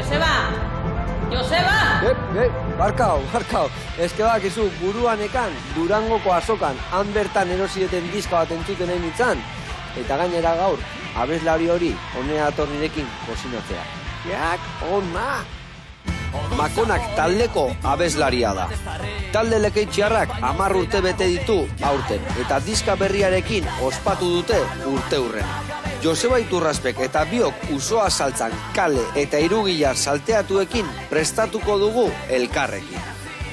Joseba! Joseba! Barkau. Eske bakizu, buruan ekan, Durangoko azokan, han bertan erosieten diska bat entzuten nahi nintzen, eta gainera gaur, abeslari hori, honea atornirekin kosinatzea. Jak, ona! Makonak taldeko abeslaria da. Talde Lekeitxiarrak 10 urte bete ditu aurten, eta diska berriarekin ospatu dute urte hurrena. Joseba Iturraspek eta biok usoa saltzan kale eta irugilar salteatuekin prestatuko dugu elkarrekin.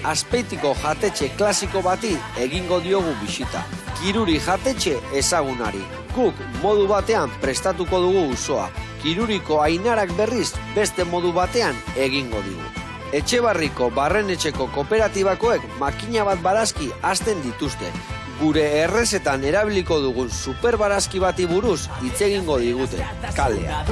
Azpeitiko jatetxe klasiko bati egingo diogu bisita. Kiruri jatetxe ezagunari. Guk modu batean prestatuko dugu usoa. Kiruriko Ainarak berriz beste modu batean egingo digu. Etxebarriko barrenetxeko kooperatibakoek makina bat barazki hasten dituzte. Gure errezetan erabiliko dugun superbarazki bati buruz hitz egingo digute, kalea.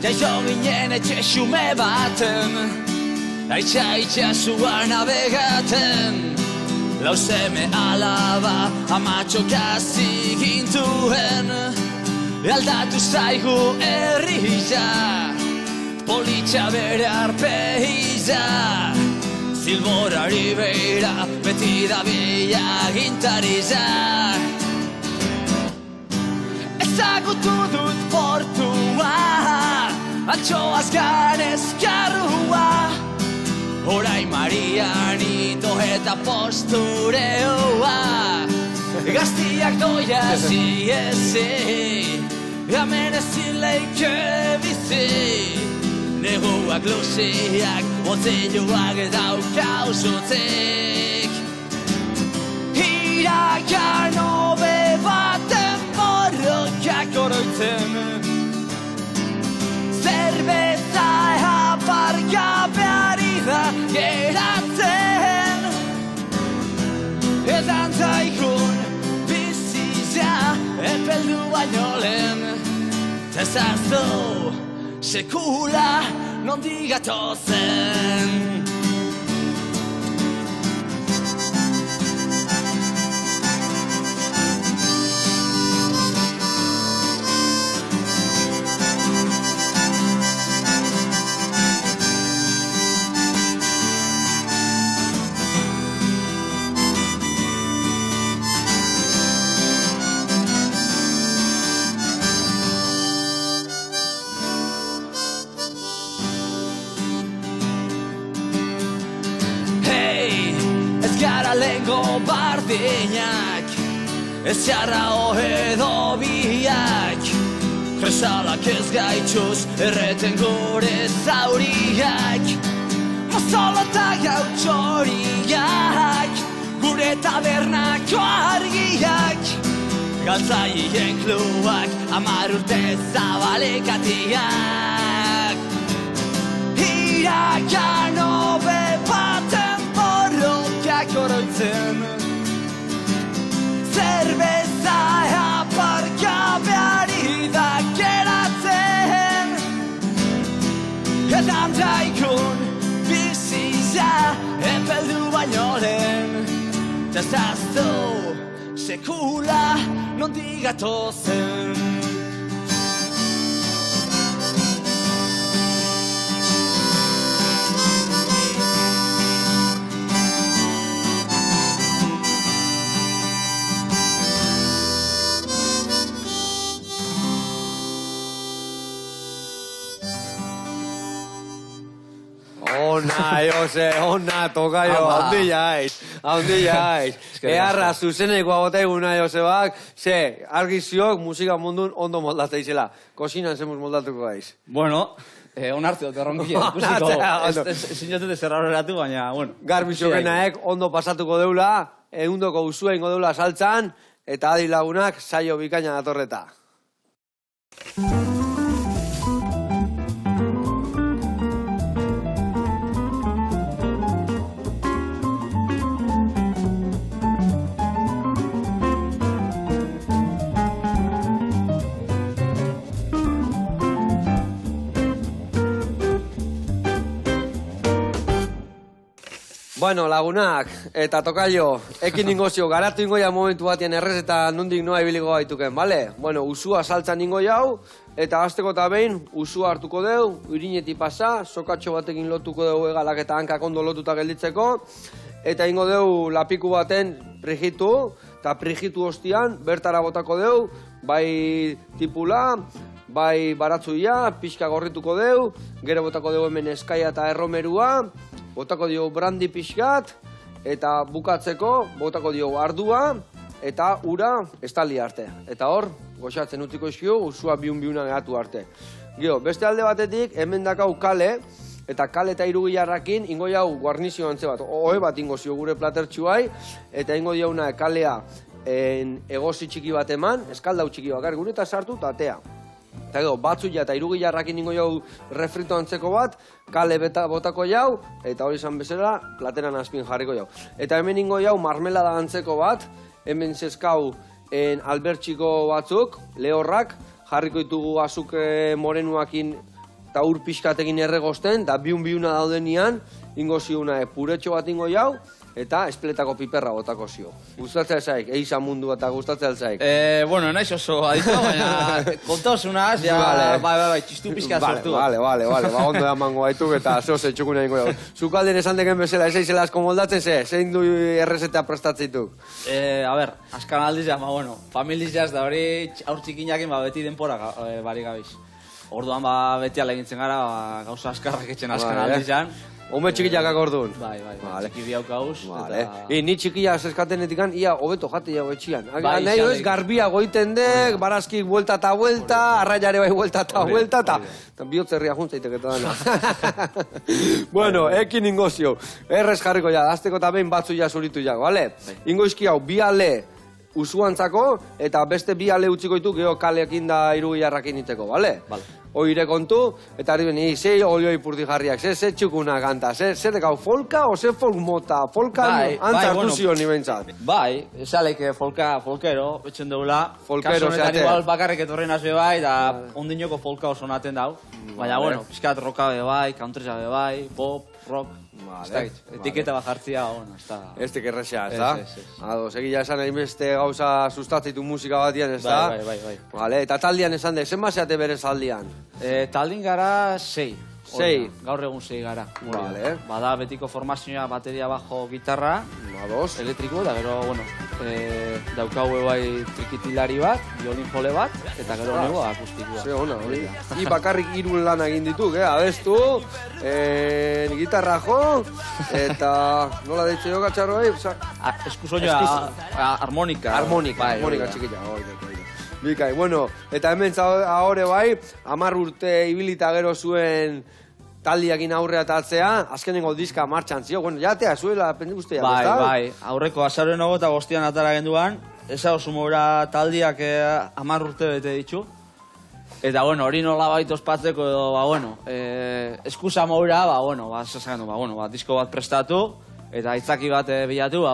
Jaio ginen etxe xume baten, itxasuan nabegaten. Lau seme alaba amatxo gazi gintuen, aldatu zaigu herria, politxa bere arpeiza. Zilborari beira beti da bila gintariza. Ezagutu dut portua, antxoaz ganezkarrua, orain Marianito eta postureoa. Gaztiak doia ziezi, hemen ezin leike bizi. Neguak luziak, botziluak daukauzutik. Irakan hobe baten borrokak oroitzen, zerbeza aparkabeari da geratzen. Edan zaigun bizitza epeldu baino lehen, tezaztu sekula nondik gatozen. Lengo bardinak, ez jarra edo biak, kresalak ez gaitxuz erreten gure zauriak. Mozolo eta gautxoriak, gure tabernako argiak, galtzaien kluak 10 urte zabalekatiak. Irakan hobe baten oroitzen, zerbeza aparkabeari da geratzen. Edan daikun bizitza epeldu baino lehen, tezaztu sekula nondik gatozen. Ona, Jose, ona, tokaio, haundilla aiz. Eharra zuzeneko agotaguna, Josebak, ze, argiziok musika mundun ondo moldatzea izela. Kosinan zemuz moldatuko gaiz. Bueno, onartu dut erronkia. Zinatute zerra horreratu, baina, bueno. Garbixokenaek ondo pasatuko deula, egundoko usua ingo deula saltzan, eta adi lagunak saio bikaina datorreta. Bueno, lagunak, eta tokaio, ekin ingozio, garatu ingoia momentu batien errez eta nondik noa ibiliko gaituken, bale? Bueno, usua saltzan ingo jau, eta azteko eta behin, usua hartuko deu, irineti pasa, sokatxo batekin lotuko deu egalak eta hankak ondo lotuta gelditzeko, eta ingo deu lapiku baten prijitu, eta prijitu ostian, bertara botako deu, bai tipula, bai baratzuia, pixka gorrituko deu, gero botako deu hemen eskaia eta erromerua, botako dio brandi pixkat, eta bukatzeko botako dio ardua, eta ura estali arte. Eta hor, goxatzen utiko iskio, usua biun-biuna gehatu arte. Gio, beste alde batetik, hemen dakau kale, eta kale eta irugilarrakin, ingo jau guarnizio antze bat, ohe bat ingo zio gure platertxuai, eta ingo diauna kalea egozi txiki bat eman, eskaldau txiki bakar, gure eta sartu eta atea. Eta gero, batzuia eta irugilarrakin ingo jau refrito antzeko bat, kale botako jau, eta hori izan bezala, plateran azpin jarriko jau. Eta hemen ingo jau marmelada antzeko bat, hemen zeskau albertxiko batzuk, lehorrak, jarriko ditugu azuke morenuakin eta ur pixkatekin erregosten, eta biun-biuna daudenian, ingo ziuna puretxo bat ingo jau, eta espletako piperra botako zio. Gustatzea zaik, eiza mundu eta gustatzea zaik. Bueno, naiz oso aditu, baina kontauzunaz, ja, bai, txistu pixka sortu. Ba, ondo da mango gaituk eta zeo zetxukuna ingo jau. Zukalden esan deken bezala, ez eizela asko moldatzen ze, zein du errezeta prestatzeituk? A ber, askan aldiz ja, bueno, familiz jaz da hori aur txikinakin beti denpora barik gabiz. Orduan beti alegintzen gara, gauza askarrak etxen askan aldiz jan. Home txikiakak orduan. Bai, txiki bihauk gauz. Ni txikia zeskatenetikan, ia hobeto jate jau etxian. Nahi doiz, garbia goiten dek, barazkik buelta eta buelta, arraiare bai buelta eta buelta, eta bihotzerria juntzaitek eta dana. Bueno, ekin ingozio. Errez jarriko ja, azteko eta behin batzu ja zuritu ja, bale? Ingoizki hau, bi ale usuantzako, eta beste bi ale utziko ditu, geho kaleekin da irugilarrakin iteko, bale? Oire kontu, eta hori beni, zei olioi purti jarriak, ze txukuna kanta, ze dekau, folka o ze folk mota, folka antzartu zion nibentzat. Bai, esalek folkero, betxen deula, folkero zeate. Igual bakarrik etorren azbe bai, da ondinoko folka oso naten dau. Baina, bueno, pixkat roka be bai, countrya be bai, pop, rock, etiketa bajartzia, bueno, ez da. Ez tekerrexea, ez da? Ados, egila esan egin beste gauza sustatzeitu musika batian, ez da? Bai. Vale, eta taldian esan de, zen baseate berez aldian? Taldin gara 6. Sei. Gaur egun 6 gara. Vale. Bada betiko formazioa, bateria, bajo, gitarra, elektriko, da gero, bueno, daukau bai trikitilari bat, violin jole bat, eta gero nego akustikoa. Ze ona, hori. I bakarrik 3 lan egin dituk, abestu, gitarra jo, eta nola deitxe jo gatxarro, eskusoñoa, harmonika. Harmonika txikila, Bikai, bueno, eta hemen ahore bai, 10 urte ibilita gero zuen taldiakin aurrea tatzea, azkenengo diska martxan zio, bueno, jatea zuela pendik ustea, ez da? Bai, aurreko azaroen hau eta bostian atara genduan, eza osumora taldiak 10 urte bete ditu. Eta, bueno, hori nola baita ospatzeko edo, bueno, eskusa maura, disko bat prestatu, eta aitzaki bat bilatu,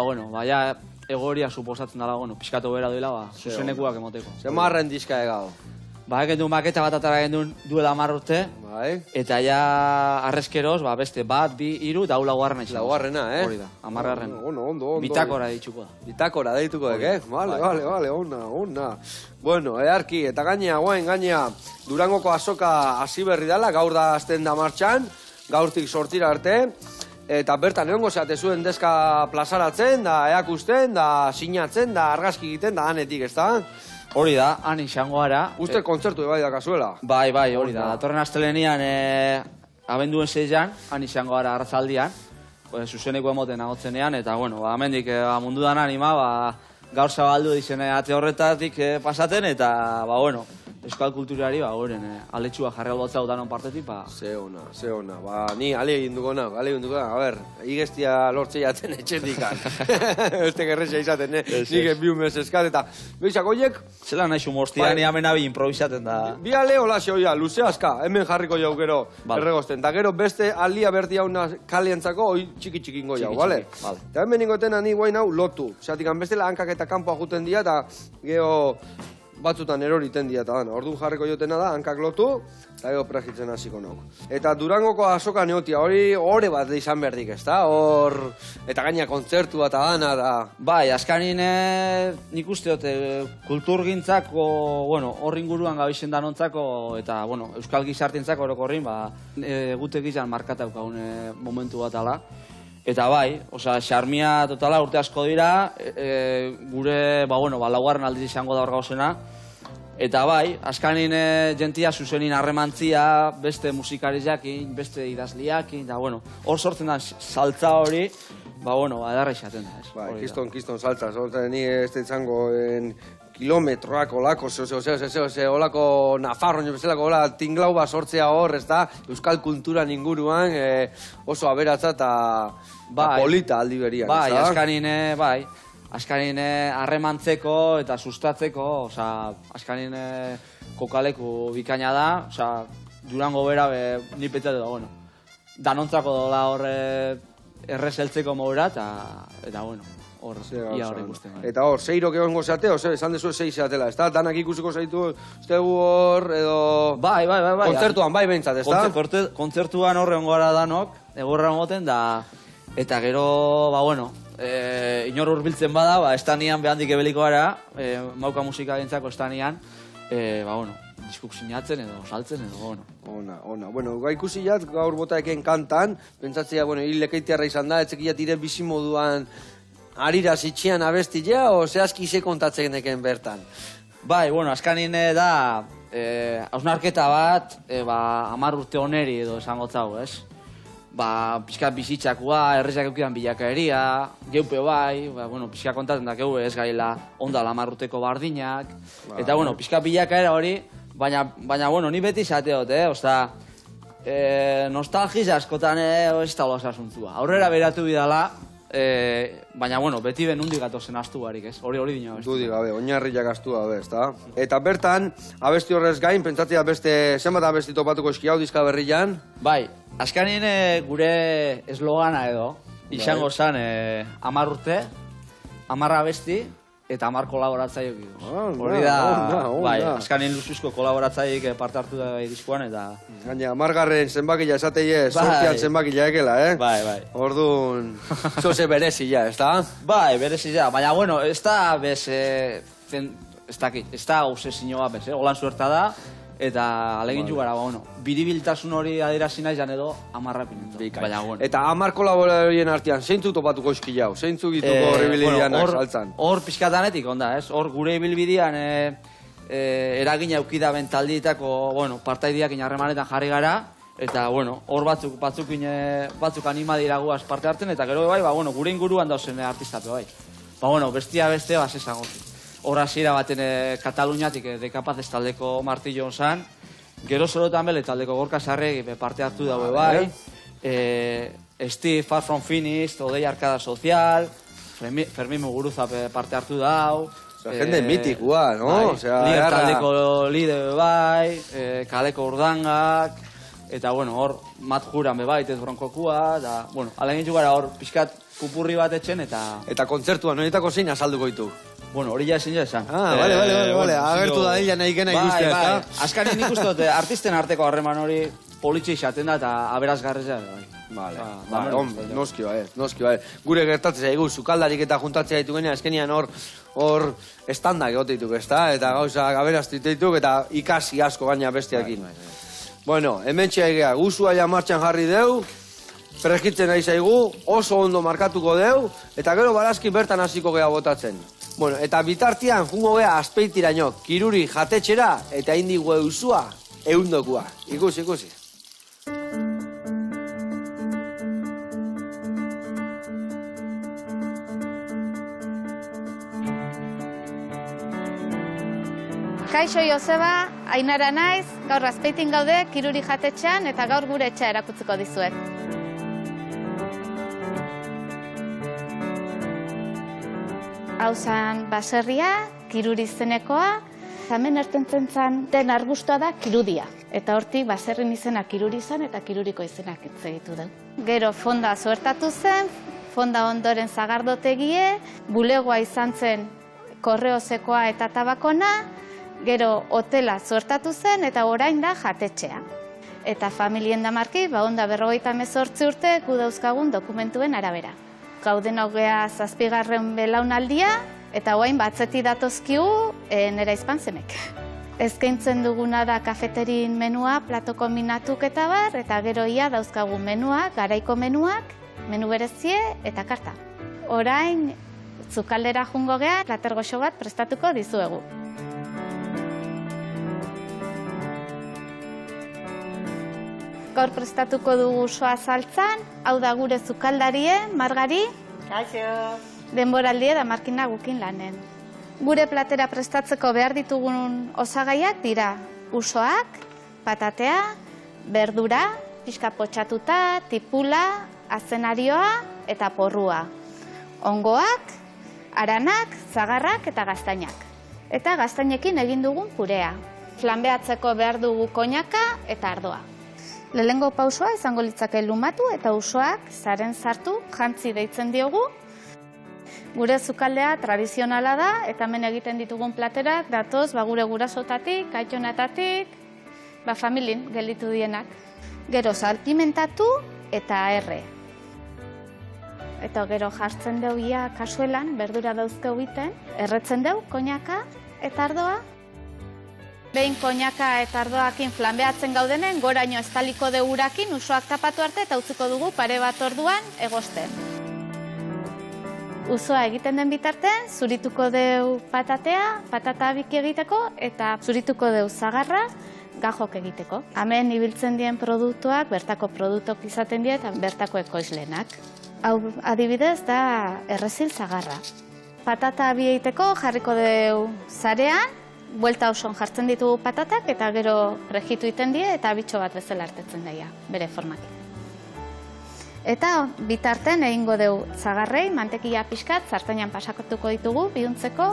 ja, egoria suposatzen dela, pixkatu bera duela, zuzenekuak emoteko. Zer marren diska egau? Gendun maketa bat atara gendun duela 10 urte, eta ja arrezkeroz, beste bat, 2, 3, eta hau laugarrena itxiko. Laugarrena, Hori da, 10. Ondo. Bitakora dituko da. Bitakora deituko dek, Vale, ona. Bueno, earki, eta gainea, Durangoko azoka hasi berri dela, gaur da azten da martxan, gaurtik sortira arte, eta bertan egongo zeate zuen deska plazaratzen, da eakusten, da sinatzen, da argazki egiten, da anetik, ez da? Hori da, han izango gara. Uste kontzertu bai dakazuela? Bai, hori da. Datorren astelenian, abenduen 6an, han izango gara arratzaldian, zuzeneko emoten agotzenean, eta, amendik mundu dan anima, gaur zabaldu dizen ate horretatik pasaten, eta, euskal kulturari, aletxua jarri albotzau danon partetik, Ze ona, ni ale egin duko nago, a ber, igestia lortze jaten etxetikan. Este gerrexea izaten, nik bi mes eskat, eta, behizak, oiek? Zela nahi sumostia, ni amena bi improvisaten da. Bi ale hola xeoia, luze aska, hemen jarriko jau gero erregosten, eta gero beste alia berti hauna kalientzako, oi txiki ingo jau, bale? Eta hemen ingotena ni guain hau lotu, zatik, bestela hankak eta kanpoa juten dira, eta geho batzutan eroriten dira eta dana. Orduan jarriko jotena da, hankak lotu, eta gero prajitzen hasiko nauk. Eta Durangoko azoka neotia, hori ore bat izan berdik, ezta? Hor, eta gaina kontzertu bat dana da. Bai, azkanin nik uste dut kulturgintzako, bueno, horri inguruan gabixen danontzako, eta, bueno, euskal gizartientzako orokorrin, gutek izan markataukagun momentu bat ala. Eta bai, xarmia totala urte asko dira, gure, laugarren aldiz izango da hor gauzena. Eta bai, azkanin jentia zuzenin harremantzia, beste musikarizakin, beste idazliakin, eta hor sortzen da saltza hori, edarra izaten da. Bai, kiston saltza, ni ez da izango kilometroak olako, olako Nafarro, bezalako tinglau bat sortzea hor, ez da, euskal kulturan inguruan oso aberatza eta polita aldi beriak. Bai, azkanin harremantzeko eta sustatzeko, azkanin kokaleku bikaina da, Durango bera ni petate da, danontzako dola hor errezeltzeko modura, eta hor ikusten. Eta hor, zeirok egongo zeate, esan dezu zei zeatela, ez da? Danak ikusiko zaitu, estegu hor, edo... Bai. Kontzertuan, bai behintzat, ez da? Kontzertuan horre ongo gara danok, egurra ongoten, eta gero, inor urbiltzen bada, estanian behandik ebeliko gara, mauka musika gintzako estanian, diskuk sinatzen edo saltzen edo, Ona. Ikusi jat, gaur bota eken kantan, pentsatzea, hil lekeitiarra izan da, etzekiat ire bizimoduan arira zitxian abestia, o zehazki ze kontatzen eken bertan? Bai, azkanin da, hausnarketa bat, 10 urte oneri edo esango zau, ez? Pixka bizitzakua, errezak eukidan bilakaeria, geupe bai, pixka kontatzen da geu ez gaila ondala 10 urteko bardinak, eta pixka bilakaera hori, baina ni beti zateot, nostalgiz askotan ez da hola sasuntzua. Aurrera beratu bidala, baina, beti ben hundik gatozen astu barik, ez? Hori dino abestu. Dudik gabe, oinarriak astu gabe, ez da? Eta bertan, abesti horrez gain, pentsatzea beste, zenbat abesti topatuko eski hau dizka berrian? Bai, azkanin gure eslogana edo, izango zan 10 urte, 10 abesti, eta 10 kolaboratzailek iduz. Hori da, bai, azkanin luzuzko kolaboratzailek parte hartu da diskoan, eta... Gaina, 10garren zenbakila esateie, sortian zenbakila ekela, Bai. Orduan, zoze berezila, ez da? Bai, berezila, baina, ez da bez, ez da obsesinio bat bez, holan suerta da, eta alegin jugara, biribiltasun hori adierazin nahi jan edo 10 pinentu. Eta 10 kolaborarien artean, zeintzuk topatuko eski jau? Zeintzuk dituko horribilidianak saltzan? Hor pixkatanetik, onda, ez? Hor gure ibilbidean eragina eukidaben taldietako, partaideak inarremanetan jarri gara, eta, hor batzuk anima diraguaz parte hartzen, eta gero, bai, gure inguruan dauzen artistape, bai. Bestia beste, esango. Hor hasiera baten Kataluniatik dekapazez taldeko martillo zan, gero sorotan bele taldeko Gorka Sarregi parte hartu daue bai, Steve Far From Finished, Odei Arkada Social, Fermin Muguruza parte hartu dau, jende mitikua, no? Lider taldeko Lider bai, Kaleko Urdangak, eta hor Mat Juran bai, Tez Bronkokua, eta, alegin jugara hor pixkat pupurri bat etxen, eta... Eta kontzertuan, horietako zein azalduko ditu? Hori ja ezin jo esan. Bale, agertu da dela nahi gena ikustea, ez da? Azkanin nik uste dute, artisten arteko harreman hori politxe izaten da eta aberazgarreza. Noski bai. Gure gertatzea egu, sukaldarik eta juntatzea ditu genea, ezkenian hor estandak egote dituk, ez da? Eta gauza aberaztu dituk eta ikasi asko gaina bestiakin. Bueno, hemen txea guzua ja martxan jarri deu, preskitzen nahi zaigu, oso ondo markatuko deu, eta gero barazki bertan hasiko gea botatzen. Bueno, eta bitartian jungo gea azpeitiraino, kiruri jatetxera, eta indigu eusua, eundokua. Ikusi. Kaixo Joseba, Ainara naiz, gaur Azpeitin gaude, kiruri jatetxean, eta gaur gure etxea erakutziko dizuet. Hau zan baserria, kiruri izenekoa, hemen ertentzen zan den arbustoa da kirudia. Eta hortik baserrin izena kiruri izan eta kiruriko izenak etzegitu du. Gero fonda zuertatu zen, fonda ondoren zagardotegie, bulegoa izan zen korreozekoa eta tabakona, Gero hotela zuertatu zen eta orain da jatetxea. Eta familien damarki, onda 58 urte gu dauzkagun dokumentuen arabera. Gauden hogea 7. belaunaldia eta oain batzeti datozkiu nera izpan zemek. Eskaintzen duguna da kafeterin menua, plato kombinatuk eta bar, eta gero ia dauzkagun menua, garaiko menuak, menu berezie eta karta. Orain, zukaldera jungo gea, plater goxo bat prestatuko dizuegu. Gaur prestatuko dugu usoa saltzan, hau da gure zukaldarie, Margari. Kaixo. Denboraldie da markina gukin lanen. Gure platera prestatzeko behar ditugun osagaiak dira usoak, patatea, berdura, pixka potxatuta, tipula, azenarioa eta porrua. Ongoak, aranak, zagarrak eta gaztainak. Eta gaztainekin egin dugun purea. Flanbeatzeko behar dugu koinaka eta ardoa. Lehengo pausoa izango litzake lumatu eta usoak zaren sartu jantzi deitzen diogu. Gure zukaldea tradizionala da eta hemen egiten ditugun platerak datoz gure gurasotatik, aitonatatik, familin gelditu dienak. Gero salpimentatu eta erre. Eta gero jartzen deu ia kasuelan, berdura dauzkeu biten, erretzen deu koinaka eta ardoa. Behin koinaka eta ardoakin flanbeatzen gaudenen, goraino estaliko deu urakin usoak tapatu arte eta utziko dugu pare bat orduan egosten. Usoa egiten den bitartean, zurituko deu patatea, patata biki egiteko, eta zurituko deu zagarra, gajok egiteko. Hemen ibiltzen dien produktuak, bertako produktok izaten die eta bertako ekoizlenak. Hau adibidez da errezil zagarra. Patata bi egiteko jarriko deu zarean, buelta oson jartzen ditugu patatak eta gero prejitu iten die eta bitxo bat bezala hartetzen daia, bere formakin. Eta bitarten egingo deu zagarrei, mantekia pixkat, sartainan pasakatuko ditugu, bihuntzeko.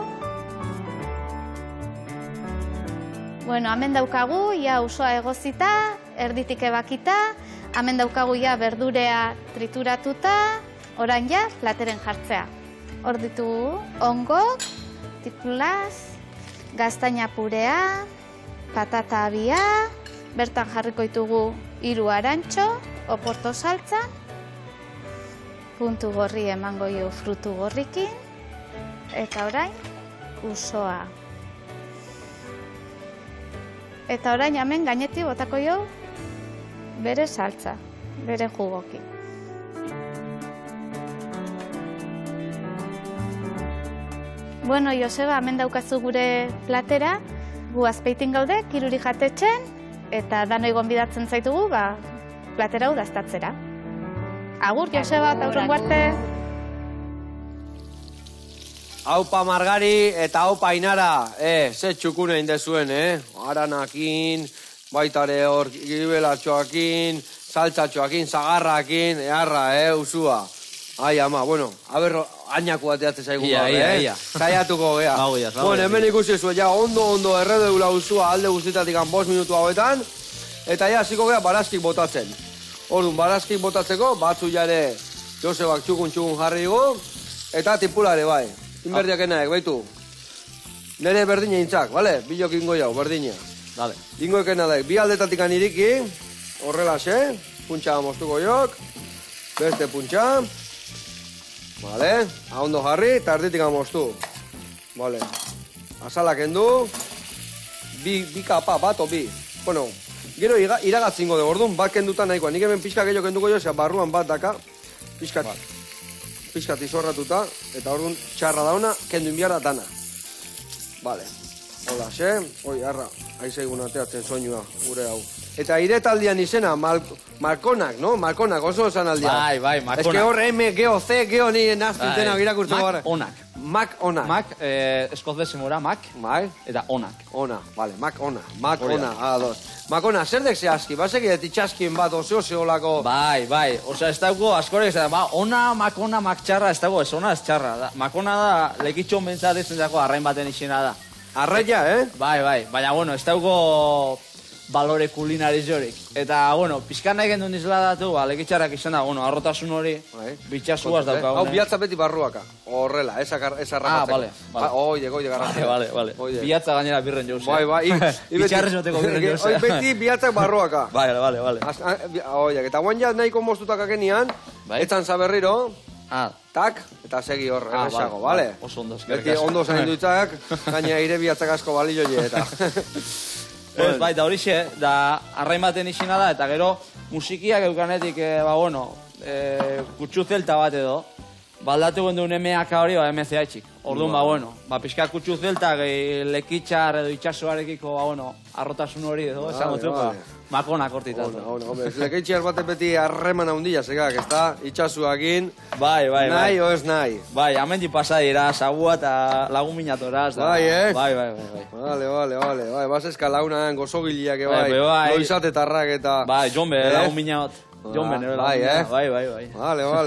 Hemen daukagu, ia usoa egozita, erditik ebakita, hemen daukagu ia berdurea trituratuta, orain ja, plateren jartzea. Hor ditugu, ongok, tipulaz, gaztaina purea, patata abia, bertan jarriko ditugu 3 arantxo, oporto saltza, puntu gorri emango jo frutu gorrikin, eta orain usoa. Eta orain hemen gainetik botako jo bere saltza, bere jugokin. Joseba, hemen daukazu gure platera, gu azpeitin gaude, Kiruri jatetxen, eta danoi gonbidatzen zaitugu, platera hau daztatzera. Agur, Joseba, eta aurrengo arte. Aupa Margari eta aupa Ainara, ze txukune indezuen, Aranakin, baitare hor gibelatxoakin, saltzatxoakin, zagarrakin, eharra, usua. Ai, ama, aber, ainaku bateatzen zaigu gaur, Zaiatuko gea. Hemen ikusi zuen, ondo erredeula usua alde guztitatik 5 minutu hauetan, eta hasiko gea barazkik botatzen. Orduan, barazkik botatzeko, batzu jare Josebak txukun jarri dugu, eta tipulare bai. Inberdiak enaek, baitu. Nere berdina intzak, bale? Bilok ingo jau, berdina. Dale. Ingo ekena daik, bi aldetatik iriki, horrela xe, puntxa moztuko jok, beste puntxa, bale, ahondo jarri, eta erditik moztu. Bale, azalak endu, bi kapa, bat o bi. Gero iragatzingo de orduan, bat kendutan nahikoa. Nik hemen pixka gehiago kenduko jo, barruan bat daka, pixkat izorratuta, eta orduan txarra dauna, kendu inbiara dana. Bale, hola, xe, arra, aizeigun ateatzen soinua, gure hau. Eta iretaldian izena, Malkonak, no? Malkonak, oso esan aldian. Bai, Malkonak. Ez que hor M, Geo, C, Geo nire naztutenak irakurtzen gara. Mac onak. Mac, eskozdezen gora, Mac. Bai. Eta onak. Ona, bale, Mac ona. Mac ona, ados. Mac ona, zer dek zehazki? Basek edo itxaskin bat, ose-olako... Bai. Osa, ez dauko askorek, ona, Mac ona, Mac txarra, ez dago, ez ona, ez txarra. Mac ona da, lekitxon bentsatzen dago arrain baten izena da. Arraia, Bai. Baina, ez dauko... balore kulinariz jorik. Eta, bueno, pizkan nahi gendun izladatu, lekitxarrak izan da, bueno, arrotasun hori, bitxasuaz daukagune. Hau bihatza beti barruaka, horrela, esa rapatzeko. Bale. Oide garrantzia. Bale. Bihatza gainera birren jauz. Bai. Itxarrez noteko birren jauz. Beti bihatzak barruaka. Bale. Oide, eta guan ja nahiko moztutak akenian, etzan zaberriro, tak, eta segi hor, erresago, bale? Oso ondo, beti ondo zain duitzak, gaina ire bihatzak asko balio eta. Bai, da horixe, da arraimaten izina da, eta gero musikiak eukanetik, kutsu zelta bat edo, baldatu gendun MAK hori, MCH-ik. Orduan, pixka kutsu zelta, lekitxar edo itxasoarekiko, arrotasun hori edo, esango zuko, makonak hortitatu. Lekitxar batek beti harreman handia, segak, ez da, itxasuakin, bai. Nahi o ez nahi. Bai, amendi pasa dira, sagua eta lagun minatoraz. Bai, Bai. Vale, baseska launan gozogiliak, bai, loizatetarrak eta... Bai, Jonbe, lagun minat. Jonbe, nero lagun minat. Bai.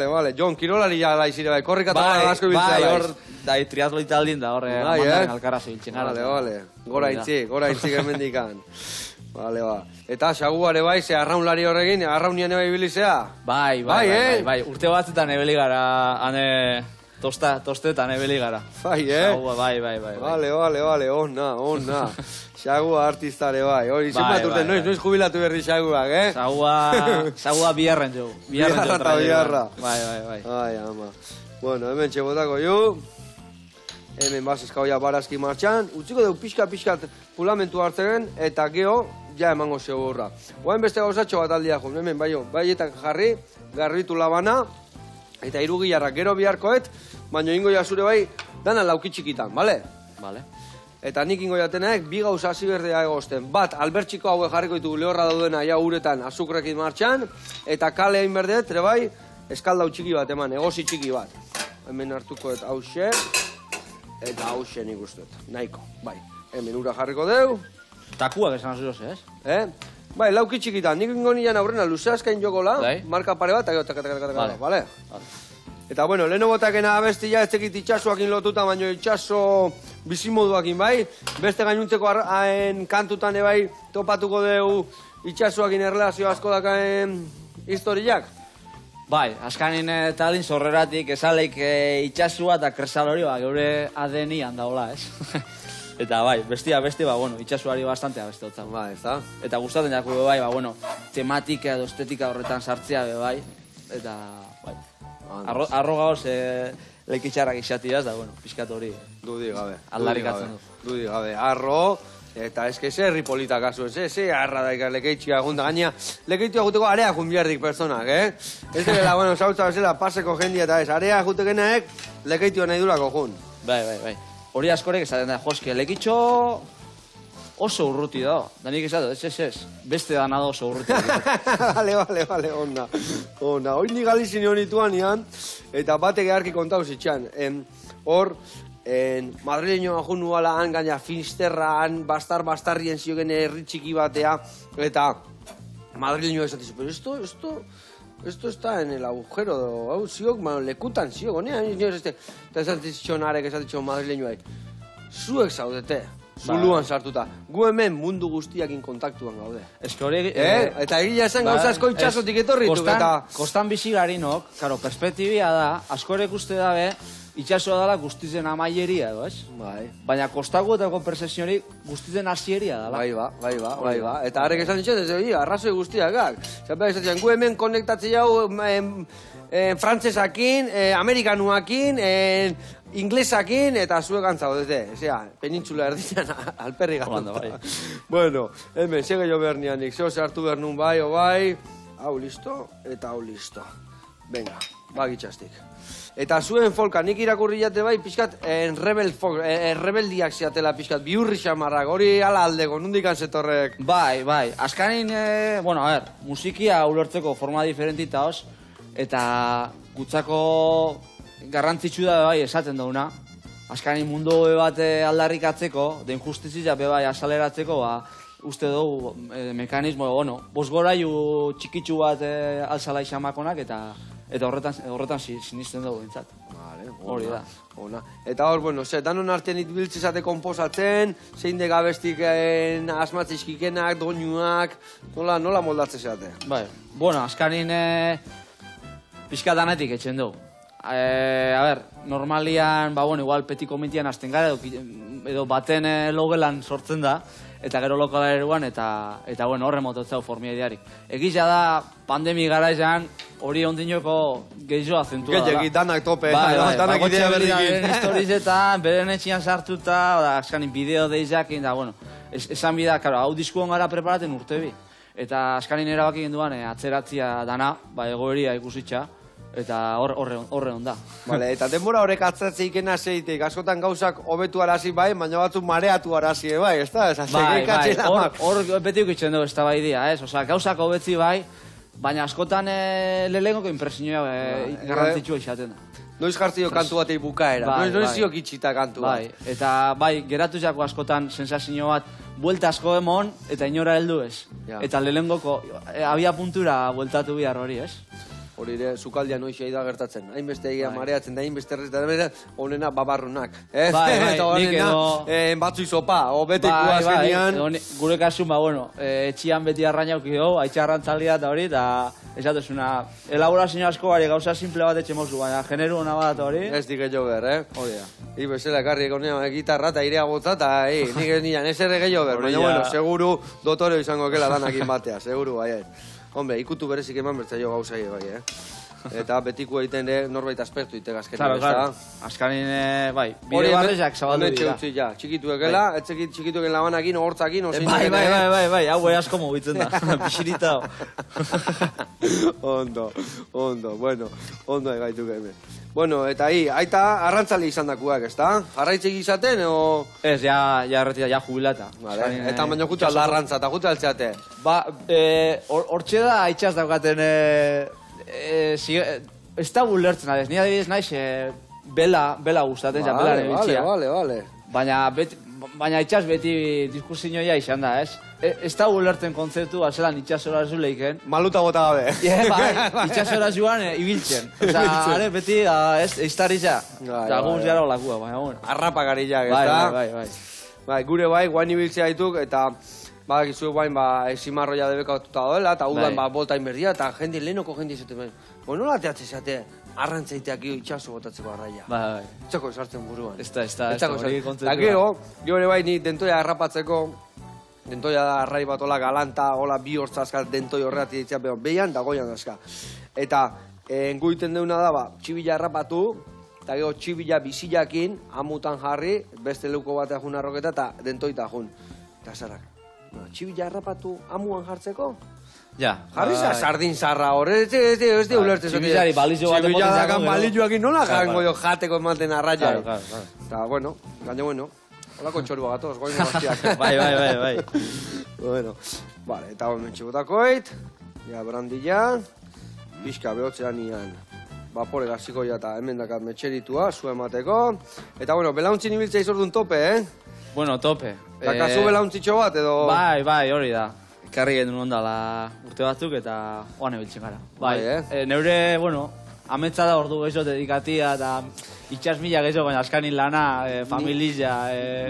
Vale, Jon, kirolari jala izire, bai, korrikatatzen asko biltzea. Bai, hor, da, triatloi taldin da, horre, mandaren alkarazo biltzen gara. Vale, gora itzik emendikan. Vale, Eta saguare bai, ze arraunlari horregin, arraunian eba ibilizea? Bai. Urte batzutan ebeli gara, hane tostetan ebeli gara. Bai, Sagua, bai. Vale, onna. Sagua artistare bai, hori zinbat urte, noiz jubilatu berri saguak, Sagua biharren jo. Biharra. Bai. Ai, ama. Bueno, hemen txebotako ju. Hemen basezkau ja barazki martxan. Utziko dugu pixka pulamentu hartzen, eta geho, ja emango segurra. Oain beste gauzatxo bat aldia jo, hemen baietak jarri, garbitu labana, eta irugilarrak gero biharkoet, baina ingo zure bai, dana laukitxikitan, bale? Bale. Eta nik ingo jatenek, bi gauza hasi berdea egozten. Bat, albertxiko hauek jarriko ditugu lehorra daudena ja uretan azukrekin martxan, eta kale hain berdet, bai, eskaldau txiki bat eman, egozi txiki bat. Hemen hartuko eta hause, eta hause nik usteet, nahiko, bai. Hemen ura jarriko deu. Takuak esan azuroz, ez? Bai, lauki txikitan, nik ingo nian aurrena luzeazkain jokola, marka pare bat, eta gero, bale? Eta, bueno, leheno botakena abestia, ez tekit itxasuakin lotuta, baino itxaso bizimoduakin, bai? Beste gainuntzeko kantutan, bai, topatuko deu itxasuakin erlazio asko dakaen historiak? Bai, askanin talin zorreratik esaleik itxasua eta kresal hori, geure ADN-ian daola, ez? Eta bai, bestia, itxasuari bastante abeste hotzak. Bai, ez da? Eta gustatzen jako, bai, tematika edo estetika horretan sartzea, bai, eta, bai. Arro gauz lekitxarrak izatiaz, da, pixkat hori. Dudi gabe. Aldarrikatzen du. Dudi gabe, arro, eta eske herri polita kasu, ze arra daika lekeitxia gunda, gaina lekeitua guteko area junbiardik personak, Ez dela, sautza bezala, paseko jendia eta ez, area jutekenaek lekeitua nahi durako jun. Bai. Hori askorek esaten da, joske, lekitxo oso urruti da. Da nik esatu, ez. Beste dana da oso urruti. Vale, onda. Hoi ni galizin honituan ian, eta batek egarki kontau zitxan. Hor, madrileñoa jun nuala han gaina finsterra, han bastarrien ziogen herri txiki batea, eta madrileñoa esatizu, pero esto está en el agujero, hau ziok, lekutan ziok, eta esatitxon arek esatitxon madrileñoa. Zuek zaudete. Zuluan sartuta. Gu hemen mundu guztiakin kontaktuan gaude. Eske hori... Eta egia esan gauza asko itxasotik etorritu. Kostan bizi garinok, karo, perspektibia da, askorek uste dabe, itxasoa dela guztizen amaieria edo, ez? Bai. Baina kostaguetako percepzioni guztizen hasieria dela. Bai ba. Eta harek esan ditxet, arrazoi guztiakak. Zerpa esatzen, gu hemen konektatzen jau frantzesakin, amerikanuakin, inglesakin, eta zuek antzaudete. Osea, penintzula erditzen alperri gatuta. Bueno, hemen, sege jo behar nianik, zeo hartu behar nun bai, hau listo, eta hau listo. Venga, bagitxastik. Eta zuen folka, nik irakurri jate bai, pixkat, rebeldiak zeatela pixkat, biurri xamarrak, hori ala aldeko, nundikan zetorrek. Bai, askanin, musikia ulertzeko forma diferentita hoz, eta gutzako garrantzitsu da bai esaten dauna. Askanin mundu bat aldarrikatzeko, den justizia bai asaleratzeko, uste dugu mekanismo, bosgoraiu txikitsu bat alzala izamakonak, eta horretan sinisten dugu bintzat. hori da. Ona. Eta hor, bueno, danon artean itbiltzizate konposatzen, zein de gabestiken asmatzizkikenak, doinuak, nola moldatzen zeate? Bai, bueno, askarin pixka danetik etxen dugu. A ber, normalian, bueno, igual peti komitian hasten gara, edo baten logelan sortzen da, eta gero lokala eruan, eta bueno, horre mototzau formia idearik. Egizia da, pandemi gara izan, hori ondinoko gehiago azentua da. Gehiagik danak tope, danak idea berdikin. Historizetan, beren etxian sartuta, askanin bideo deizakin, da, bueno, esan bida, hau diskuon gara preparaten urte bi. Eta askanin erabaki genduan, atzeratzia dana, egoeria ikusitxa, eta horre onda. Vale, eta denbora horrek atzatze ikena zeitek, askotan gauzak hobetu arazi bai, baina batzuk mareatu arazi bai, ez da? Hor beti ukitzen dugu ez da bai dia, ez? Osa, gauzak hobetzi bai, baina askotan lehenengoko impresioa garrantzitsua izaten da. Noiz jartzio kantu batei bukaera, noiz ziok itxita kantu bat. Eta geratu jako askotan sensazio bat, buelta asko emon, eta inora heldu ez. Eta lehenengoko abia puntura bueltatu bihar hori, ez? Hori ere, zukaldia noiz da gertatzen. Hainbeste egia mareatzen da, hainbeste erretan, honena babarrunak. Eta honena, batzu izopa, obeteku azkenean. Gure kasun, bueno, etxian beti arrainauk dugu, aitxarrantzalia eta hori, eta esatuzuna, elaborazio asko bari gauza simple bat etxe mozu, baina generu hona bat hori. Ez dik gehiago behar, Hori da. Bezala, karri egonean gitarra eta irea gotza, eta nik ez nian, ez erre gehiago behar. Baina, bueno, seguru dotoreo izango kela danakin batea, seguru, bai. Hombre, ikutu berezik eman bertzaio gauzai, bai, Eta betiko egiten norbait aspertu ite gazkenean, ez da? Azkanin, bide barrezak zabaldu dira. Ja, txikituekela, txikitueken labanakin, hortzakin, osin Bai, hau asko mugitzen da, pixirita. Ondo, bueno, ondo egaituk hemen. Bueno, eta aita arrantzale izan dakuak, ez da? Jarraitzek izaten, o...? Ez, ja erretira, ja jubilata. Eta baina jutu alda arrantza, eta jutu altzeate? Hortxe da, itxaz daukaten... Ez da bulertzen adez, ni adibidez naiz bela gustaten, bela nebiltzia. Vale. Baina itxaz beti diskursioia izan da, ez? Ez da bulertzen kontzeptu, zelan itxasora zu leiken. Maluta bota gabe. Itxasora zuan ibiltzen. Osa, are beti eiztarritza. Eta guz jara olakua, baina bueno. Arrapagarillak, ez da? Bai. Gure guain ibiltzea dituk, eta... Badakizu guain, esimarroia debekatuta doela, eta udan boltain berdia, eta lehenoko jende izaten behar. Nola teatzen zate, arrantzaiteak itxaso botatzeko arraia. Bai. Etxako esartzen buruan. Ez da, hori kontzeptua. Eta gero ere bai, ni dentoia harrapatzeko, dentoia da arrai bat hola galanta, hola bi hortzazka dentoi horreati ditzea, behan da goian dazka. Eta guiten deuna da, txibila harrapatu, eta gero txibila bizilakin, amutan jarri, beste leuko batea jun arroketa, eta dentoita jun. Eta zarak. Txibila harrapatu amuan jartzeko? Ja. Jarri sardin zarra hor, ez di ulertzen. Txibilari balizio bat emoten zako. Txibila balizioakin nola jango jo jateko ematen arraia. Eta, bueno, holako txorua gatoz, goino bastiak. Bai. Bueno, vale, eta honen txibutakoit, ja brandilla, pixka behotzean ian. Bapore gaziko ja eta hemen dakat metxeritua, zu emateko. Eta, bueno, belauntzin ibiltzea izordun tope, Bueno, tope. Eta kasu belauntzitxo bat, edo... Bai, hori da. Karri gendun ondala urte batzuk eta oan ebiltzen gara. Bai, neure, bueno, ametsa da ordu gehiago dedikatia eta itxas mila gehiago, baina askanin lana, familia...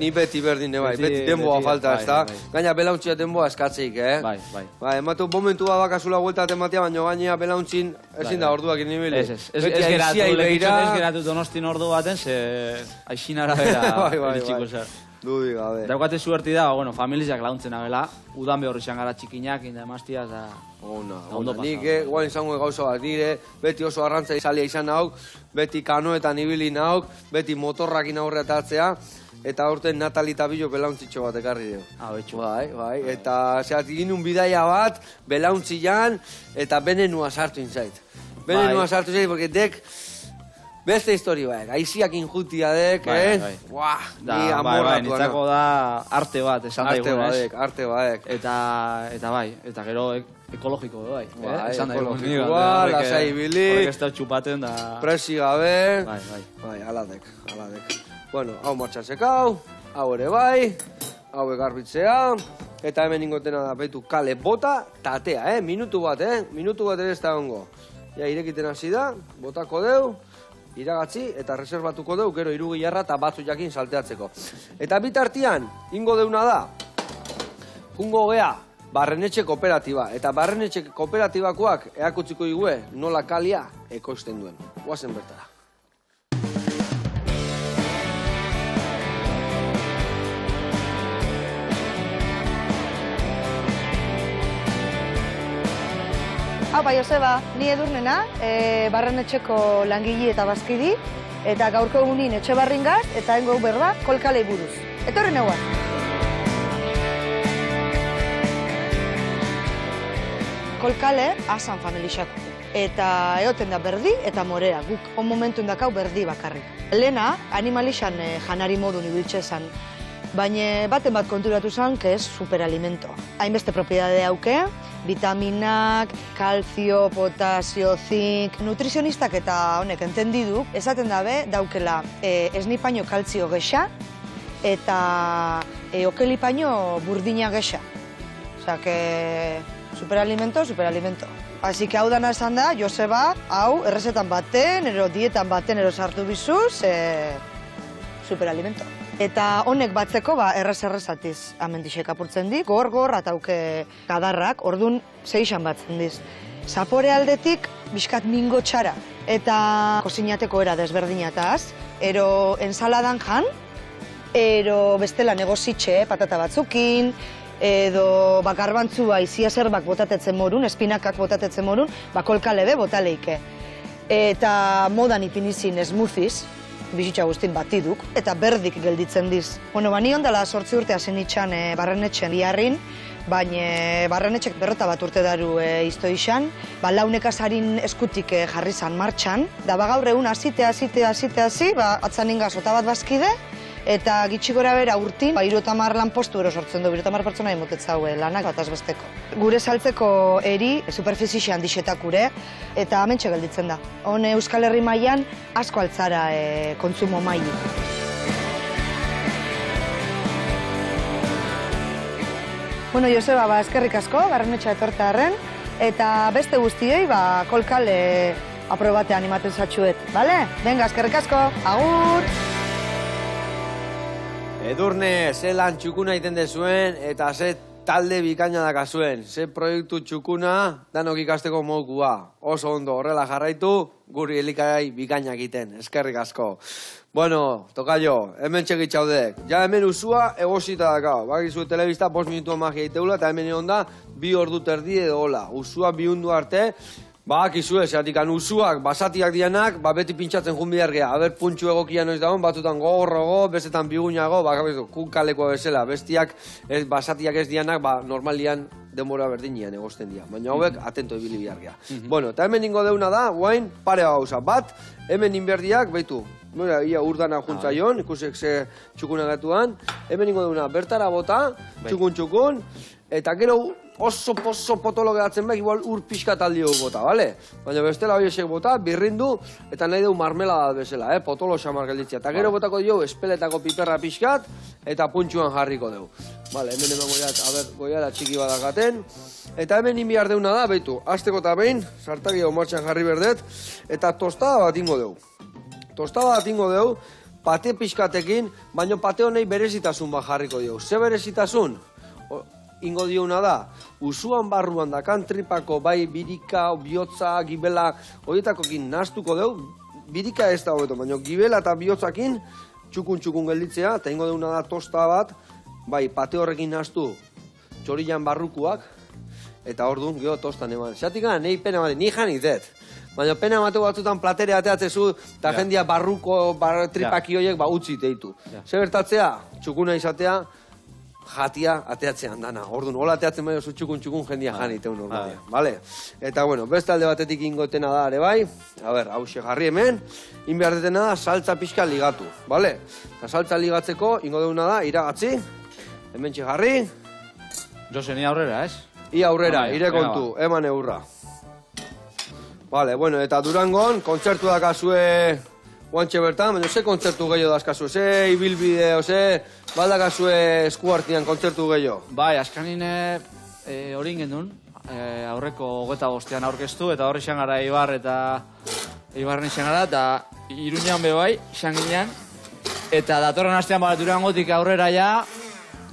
Ni beti berdin, beti denboa falta, ez da? Gaina belauntxia denboa eskatzeik, Bai. Ematu momentu bat bakazula vuelta tematia, baina gaina belauntzin ezin da orduak inibili. Ez geratu donostin ordu baten, ze aixinara bera eritxiko zer. Dudi gabe. Daukate suerti da, bueno, familiak launtzen abela, udan behor izan gara txikinak, inda emaztia, eta... Ona, nik guain izango gauza bat dire, beti oso arrantza izalia izan nauk, beti kanoetan ibili nauk, beti motorrakin aurretatzea, eta aurten Natalita Bilo belauntzitxo bat ekarri dugu. Betxu. Bai, eta zehat ginun bidaia bat, belauntzian, eta benenua sartu inzait. Benenua sartu inzait, porque dek... Beste histori baek, aiziak injutia dek, Buah, ni amorratu. Nitzako da arte bat, esan daigunez. Arte baek. Eta bai, eta gero ekologiko, bai. Esan daigunez. Ekologikoa, lasai ibili. Horrek ez da txupaten da... Presi gabe. Bai. Aladek. Bueno, hau martxatzekau, hau ere bai, hau egarbitzea, eta hemen ingotena da betu kale bota, tatea, minutu bat ere ez da ongo. Ja, irekiten hasi da, botako deu, iragatzi eta reservatuko deu, gero 3 gilarra eta batzu jakin salteatzeko. Eta bitartian, ingo deuna da, jungo gea, barrenetxe kooperatiba. Eta barrenetxe kooperatibakoak eakutziko igue nola kalia ekoizten duen. Guazen bertara. Haupa, Joseba, ni Edurnena, barrenetxeko langile eta bazkidi, eta gaurko egunin etxe barringaz, eta hengo berba kolkalei buruz. Etorri neuan. Kolkale, asan familixako. Eta egoten da berdi eta morea, guk on momentu indakau berdi bakarrik. Lena, animalixan janari modun ibiltxe zan, baina baten bat konturatu zan, que es superalimento. Hainbeste propiedade hauke, vitaminak, kalzio, potasio, zink, nutrizionistak eta honek entendiduk, esaten dabe daukela esnipaino kalzio gexa eta okelipaino burdina gexa. Osea, que superalimento, superalimento. Así que hau dana esan da, Joseba, hau errezetan baten, ero dietan baten, ero sartu bizuz, superalimento. Eta honek batzeko, errez-errezatiz amendixek apurtzen di, gor-gor atauke kadarrak, ordun 6 batzen diz. Zapore aldetik, bizkat mingo txara. Eta kozinateko era desberdinataz, ero ensaladan jan, ero bestela negozitxe, patata batzukin, edo garbantzua izia zerbak botatetzen morun, espinakak botatetzen morun, kolkalebe botaleike. Eta modan ipinizin smoothies, bizitza guztin batiduk, eta berdik gelditzen diz. Bueno, ni ondala 8 urte hasen itxan barrenetxen biharrin, baina barrenetxek 41 urte daru izto izan, launekasarin eskutik jarri zan martxan, da gaur egun hasi, atzanin gazota bat bazkide, eta gitxi gora bera urtin, 30 lanpostu ero sortzen du, 30 pertsona imotetza hau lanak bat azbesteko. Gure saltzeko eri, superfizixean dixetakure, eta hementxe gelditzen da. Hone Euskal Herri mailan asko altzara kontsumo maili. Bueno, Joseba, eskerrik asko, barrenetxa etorta arren, eta beste guztiei, kolkale aprobate animaten zatxuet, bale? Venga, eskerrik asko, agur! Edurne, ze lan txukuna iten dezuen, eta ze talde bikaina dakazuen. Ze proiektu txukuna, danok ikasteko modukua. Oso ondo, horrela jarraitu, guri elikarai bikaina egiten. Eskerrik asko. Bueno, tokaio, hemen txegitxaudek. Ja hemen usua egosita dakau. Bakizu telebista 5 minutu magia iteula, eta hemen egon da 2 ordu terdi edo hola. Usua 2 undu arte, bakizu ez, usuak, basatiak dianak, beti pintxatzen jun bidargea. Aber puntxu egokia noiz dagoen, batutan gogorrogo, bestetan bigunago, kunkaleko bezala. Bestiak, basatiak ez dianak, normalian denbora berdinean egosten dira. Baina hauek, atento ibili bidargea. Bueno, eta hemen ingo deuna da, guain, pare gauza. Bat, hemen inberdiak, behitu, ia urdana juntzaion, ikusek ze txukuna gatuan. Hemen ingo deuna, bertara bota, txukun, eta gero oso potolo geratzen behar, igual ur pixka taldi bota, bale? Baina bestela hori esek bota, birrindu, eta nahi dugu marmelada bezala, potolo xamar gelditzea. Eta gero botako dugu espeletako piperra pixkat, eta puntxuan jarriko dugu. Bale, hemen eman goiara txiki badakaten. Eta hemen inbiar deuna da, behitu, azteko eta behin, sartaki hau martxan jarri berdet, eta tostada bat ingo dugu. Tostada bat ingo dugu, pate pixkatekin, baina pate honei berezitasun bat jarriko dugu. Ze berezitasun? Ingo diona da, usuan barruan dakan tripako bai birika, bihotza, gibela, horietakokin nahaztuko dugu, birika ez da hobeto, baina gibela eta bihotzakin txukun gelditzea, eta ingo deuna da tosta bat, bai pate horrekin nahaztu txorilan barrukuak, eta orduan geho tostan eman. Zatik gara, nahi pena bat, ni janik dut. Baina pena mateu batzutan platere ateatzezu, eta jendia barruko tripaki horiek utzi teitu. Zer bertatzea, txukuna izatea, jatia ateatzean dana. Orduan, hola ateatzen baino zu txukun jendia janiteun normalia. Vale? Eta, bueno, beste alde batetik ingotena da ere bai. A ber, hause jarri hemen. Inbehar detena da, saltza pixka ligatu. Vale? Eta saltza ligatzeko, ingo deuna da, iragatzi. Hemen jarri. Jose, ni aurrera, ez? Ia aurrera, ire kontu, eman eurra. Vale, bueno, eta Durangon, kontzertu dakazue guantxe bertan, baina ze kontzertu gehiago dazkazu, ze ibilbide, ze baldakazue esku hartian kontzertu gehiago? Bai, askanine hori ingen duen, aurreko 25 aurkeztu, eta horri xan gara Ibar eta Eibarren izan gara, eta Iruñan be bai, izan ginean. Eta datorren astean, Durangotik aurrera ja,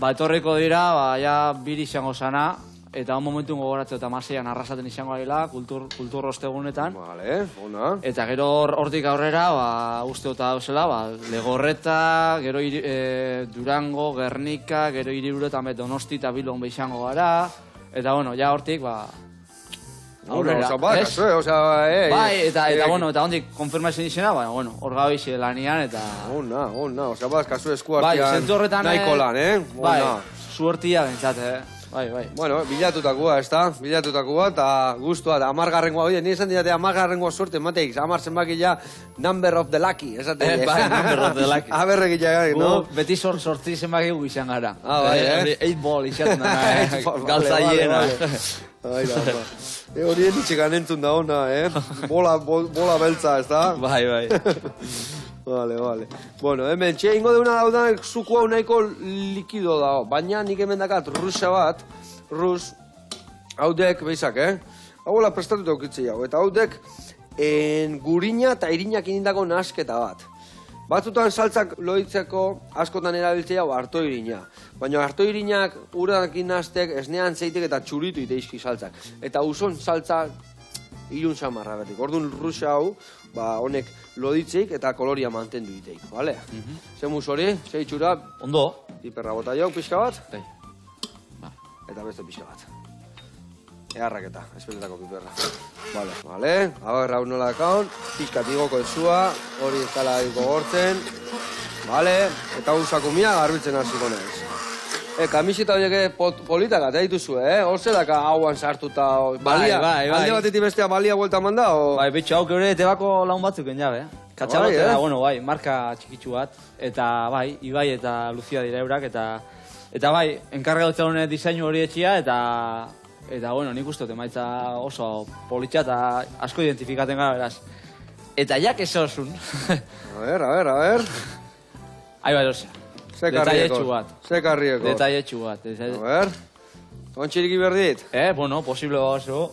etorriko dira, ja, biri izango zana. Eta un momentu gogoratzea eta maseian arrasaten izango dela, kultur ostegunetan. Vale, ona. Eta gero hortik aurrera, uste eta dauzela, Legorreta, gero Durango, Gernika, gero Hiriburuetan Donosti eta Bilbon izango gara. Eta, bueno, ja hortik, aurrera. Bai, eta hondik konfirmazioen izena, bueno, hor gabiz lanian, eta... Ona, kasu esku artean nahiko lan, Bai, suertia bentsat, Bai. Bueno, bilatutakoa, ezta? Bilatutakoa, eta guztua, da, 10garrengoa, oie, nire esan dira, 10garrengoa suerte, mateik, 10 zenbaki ja, number of the lucky, esaten. Bai, number of the lucky. Aberrek itxagak, no? Beti sortzi zenbaki gu izan gara. Bai, 8 ball izan da, galtza hiena. Ai, da, horien itxekan entzun da ona, bola beltza, ezta? Bai. Vale. Bueno, hemen, ingo deuna daudan, zuku hau nahiko likido dago. Baina nik hemen dakat rusa bat, haudek, behizak, Hauela prestatuta okitzi hau. Eta haudek, gurina eta irinak indako nasketa bat. Batzutan saltzak loitzeko askotan erabiltzea harto irina. Baina harto irinak urakin naztek esnean zeitek eta txuritu iteizki saltzak. Eta uson saltzak ilun samarra berdik. Orduan rusa hau, honek loditzeik eta koloria mantendu diteik, bale? Zemuz hori, zeitxura... Ondo. Piperra bota jau, pixka bat. Bai. Eta beste pixka bat. Eharraketa, espetetako piperra. Bale, hau hau nola dakaun, pixka tigoko ezua, hori ez dala gogortzen. Bale, eta usakumia garbitzen hasiko naiz. Kamiseta horiek politak eta dituzu, Horze daka hauan sartuta balia. Bai. Alde batetik bestea balia buelta manda, o... Bai, bitxo, hau keure tebako laun batzuk enjabe, Katxalotera, bai, marka txikitsu bat. Eta, bai, Ibai eta Lucia dira eurak, eta bai, enkargautza honen diseinu hori etxia, eta, bueno, nik uste emaitza oso politxa eta asko identifikaten gara, beraz. Eta jak esosun. A ver. Ai, bai, osea. Detalletxu bat. A ver. Tontxiriki berdit. Bueno, posible oso.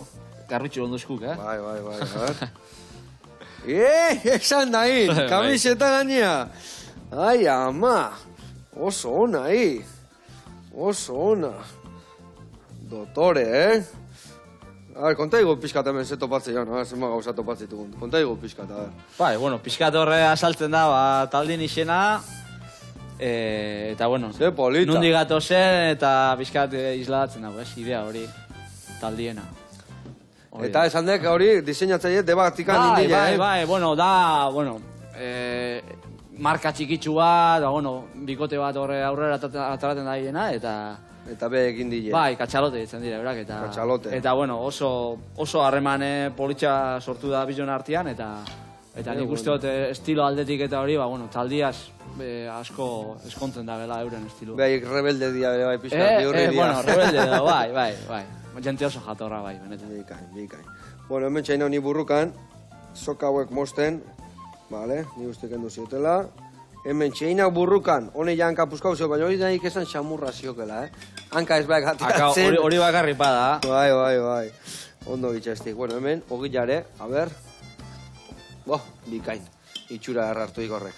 Garritxu onduzkuk, Bai, a ver. Esan dain, kamiseta gainea. Ai, ama. Oso ona, Oso ona. Dotore, A ver, kontaigu pixkat hemen ze topatze joan, zenba gauza topatzitugun. Kontaigu pixkat, a ver. Bai, bueno, pixkat horre asaltzen da, taldin izena. Eta, bueno, nundi gato zen eta bizkat isladatzen dago, idea hori, taldiena. Eta esan dek hori diseinatzaile debatikan indile, Bai, bueno, marka txikitsu bat, bikote bat horre aurrera ataraten da hiena, eta beekin dile. Bai, katxalote ditzen dira, eurak, eta, bueno, oso harreman politxa sortu da bizon artean, eta nik uste dut estilo aldetik eta hori, taldiaz asko eskontzen da bela euren estilo. Bai, rebelde dia, bai, pixka, biurri dia. Bueno, rebelde da, bai. Jente oso jatorra, bai, benetan. Bikain. Bueno, hemen txaina honi burrukan, soka hauek mosten, bale, ni uste kendu ziotela. Hemen txaina burrukan, hone ja hanka puskau zio, baina hori nahi esan xamurra ziokela, Hanka ez baik atiratzen. Hori bakarri pada. Bai. Ondo bitxastik. Bueno, hemen, ogillare, a ber. Bikain. Itxura errartuik horrek.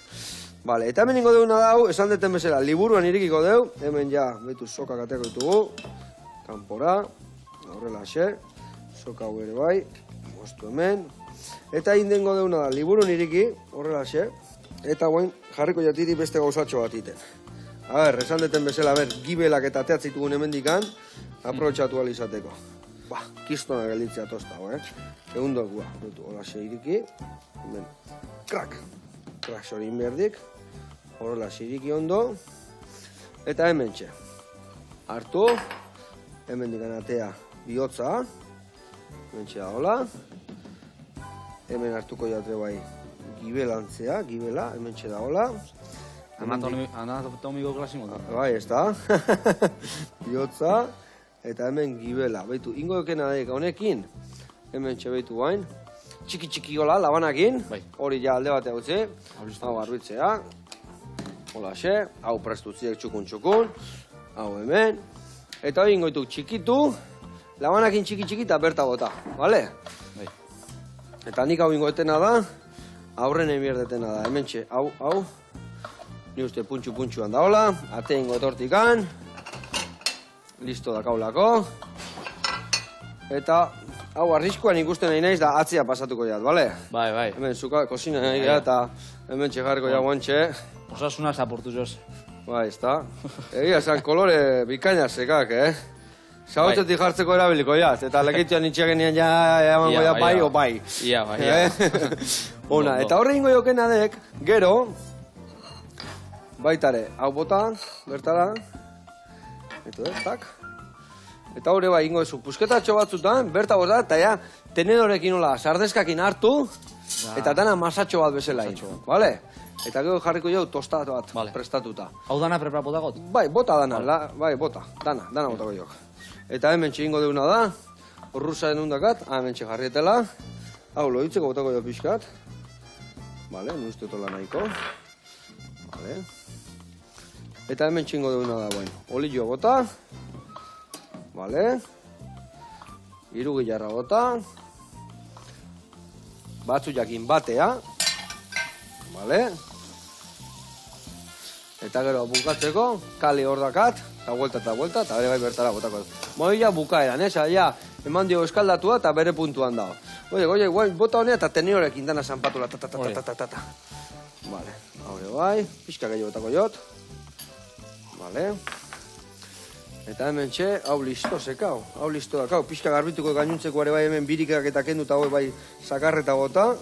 Vale, eta hemen ingo deuna dau, esan deten bezala, liburuan irikiko deu, hemen ja, behitu soka kateko ditugu, kanpora, horrela xe, soka hau ere bai, moztu hemen, eta indengo deuna da, liburuan iriki, horrela xe, eta guen jarriko jatiti beste gauzatxo bat iten. A ber, esan deten bezala, gibelak eta teatzitugun hemen dikan, aprobetxatu alizateko. Kistona gelditzea tosta, egun dugu, hola xe iriki, hemen, krak sorin berdik, horrela xiriki ondo, eta hemen txe. Hartu, hemen dikan atea bihotza, hemen txe da hola, hemen hartuko jatre bai gibelantzea, gibela, hemen txe da hola. Anatomiko klasimo da. Bai, ez da. Bihotza, eta hemen gibela. Beitu, ingo ekena daik honekin, hemen txe beitu bain, txiki hola, labanakin, hori ja alde batea utzi, hau garbitzea, hola xe, hau prestutziek txukun, hau hemen, eta hori ingoituk txikitu, labanakin txiki eta berta bota, bale? Eta nik hau ingoetena da, aurren emierdetena da, hementxe, hau. Ni uste puntxu-puntxuan daola, ate ingo etortikan. Listo dakaulako. Eta, hau arriskoan ikusten nahi naiz da atzea pasatuko jat, bale? Bai. Hemen zuka, kozina nahi eta hemen txegarko jagoantxe. Osasuna zapurtu joz. Bai, ezta. Egia esan kolore bikaina sekak, Zautzetik jartzeko erabiliko jat, eta lekitioan itxegenean emango ja bai o bai. Ia, bai. Ona, eta horre ingo jokena dek, gero, baitare, hau bota, bertara, tak. Eta hori bai, ingo ezu, pusketatxo batzutan, berta bota, eta ja, tenedorekin hola, sardezkakin hartu, eta dana masatxo bat bezala bale? Eta gero jarriko jau tostatu bat prestatuta. Hau dana prepara botakot? Bai, bota dana, bai, bota, dana botako jok. Eta hemen txingo deuna da, horruzaren undakat, hemen jarrietela, hau loitzeko botako jo pixkat, bale, nuztetola nahiko, bale. Eta hemen txingo deuna da, olio bota, bale, irugilarra bota, batzu jakin batea, bale, eta gero bukatzeko, kale hor dakat, eta vuelta, eta bere bai bertara botako. Moia bukaeran, ja, eman dio eskaldatua eta bere puntuan dago. Oie, bota honea eta teniorekin dana zanpatula, ta. Bale, haure bai, pixka gehiago botako jot, bale. Eta hemen txe, hau listo zekau, pixka garbituko gainuntzeko ere bai hemen birikak eta kendu eta hoi bai sakarreta bota.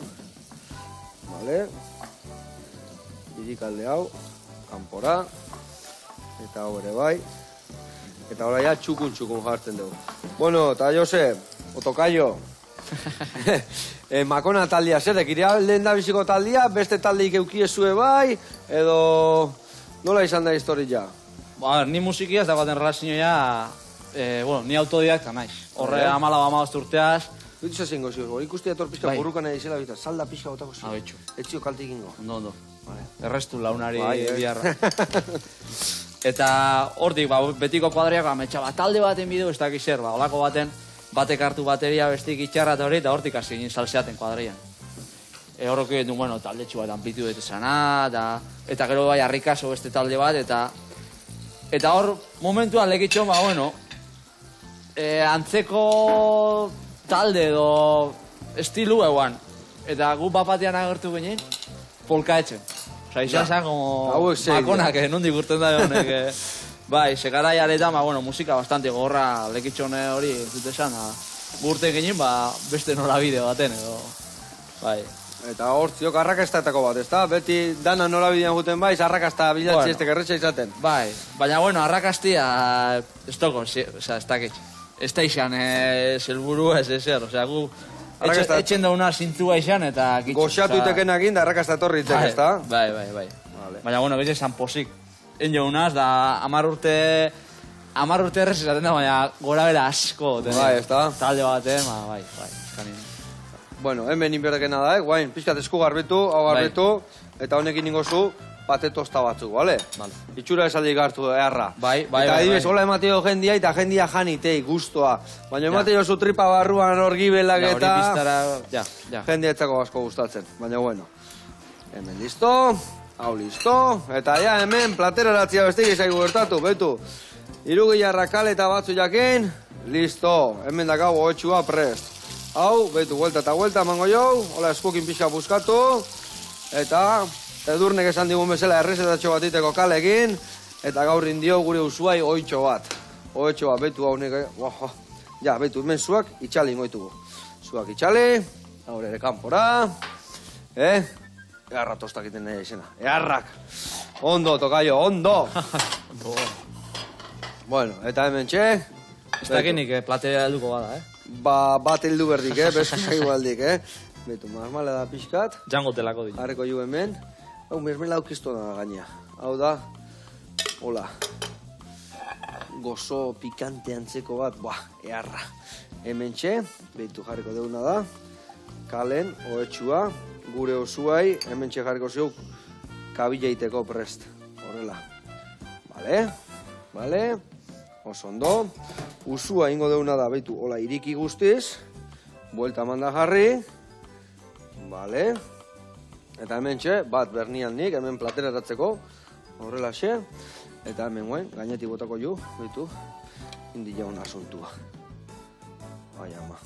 Bale. Birikalde hau, kanpora. Eta hau ere bai. Eta hori ja txukun jartzen dugu. Bueno, eta Jose, otokaio. Makona taldia zerek, irea lehen da biziko taldia, beste taldeik eukiezue bai, edo nola izan da historia? Ni musikia ez da baten relazioa, ni autodidakta naiz. Horre 14 urteaz. Dutza zengo zio, ikusti dator pixka burrukan nahi izela bizta, salda pixka botako zio. Abetxu. Etzio kaltik ingo. Ondo. Errestu launari biharra. Eta hortik, betiko kuadriak, talde baten bideu, ez dakiz zer, olako baten, batek hartu bateria bestik itxarra eta hori, eta hortik hasi egin salseaten kuadrian. Horroko egin du, talde txu bat amplitu dut esana, eta gero bai harrikaso beste talde bat, eta hor, momentuan lekitxon, antzeko talde edo estilu eguan. Eta gu bapatean agertu ginen, polka etxen. Osa, izan zen, como makonak, nondik urten da honek. Bai, sekara jaretan, musika bastante gorra lekitxone hori entzute esan. Gurten ginen, beste norabide baten edo. Bai. Eta hor ziok arrakastatako bat, ezta? Beti dana norabidean guten bai, arrakasta bilatzi ez erretxa izaten. Bai, baina arrakastia ez toko, ez dakit. Ez da izan zelburu ez ezer, osea, gu etxen dauna zintua izan eta... Goxatu itekenak inda arrakasta torri itek, ezta? Bai. Baina, gaiz esan posik. En jaunaz, da 10 urte errez esaten da, baina gora bera asko. Bai, ezta? Talde baten, bai, eskanin. Bueno, hemen inberdekena da, guain, pixkat esku garbitu, hau garbitu, eta honekin ingozu, bate tosta batzuk, bale? Itxura esaldik hartu, eharra. Bai. Eta adibes, hola emateo jendia, eta jendia janitei, guztua. Baina emateo zu tripa barruan hor gibelak eta... Jendia etzako asko gustatzen, baina bueno. Hemen listo, hau listo, eta ja hemen platera eratzia bestik izaigu gertatu, betu. Irugilarra kale eta batzu jakin, listo, hemen dakau oetxua prest. Hau, betu, vuelta eta vuelta, emango jau, hola eskukin pixka buskatu, eta edurnek esan digun bezala errezetatxo bat iteko kalekin, eta gaur indio gure usuai oitxo bat. Oitxo bat, betu hau nire, ja, betu, hemen zuak itxali ingoitugu. Zuak itxali, gaur ere kanpora, eharra tostak iten nahi izena, eharrak. Ondo, tokaio, ondo. Bueno, eta hemen txe. Ez dakinik platea helduko bada, Bat heldu berdik, bezu zaigu aldik, Betu, marmala da pixkat. Jango telako dira. Harreko ju hemen. Hau, mermela aukiztu da gaina. Hau da, hola. Gozo pikante antzeko bat, eharra. Hemen txe, behitu jarriko deuna da. Kalen, oetxua, gure osuai, hemen txe jarriko zeu, kabila iteko prest. Horrela. Bale. Oso ondo. Usua ingo deuna da, behitu, hola, iriki guztiz. Buelta manda jarri. Bale. Eta hemen txe, bat bernian nik, hemen platera eratzeko, horrela xe, eta hemen guen, gainetik botako ju, bitu, indi jaun asuntua. Bai, ama.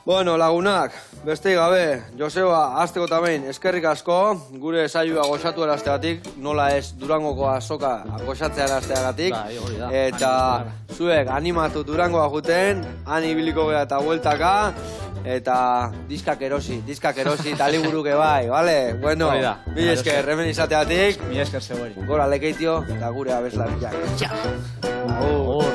Bueno, lagunak, besteik gabe, Joseba, azteko tamein, eskerrik asko, gure saioa goxatu erazteagatik, nola ez Durangoko azoka goxatzea erazteagatik, eta zuek animatu Durangoa juten, han ibiliko gara eta bueltaka, eta diskak erosi, eta liburuke bai, bale? Bueno, mi esker, hemen izateagatik, Mi esker zegoeri. gora lekeitio, eta gure abeslariak. Txau!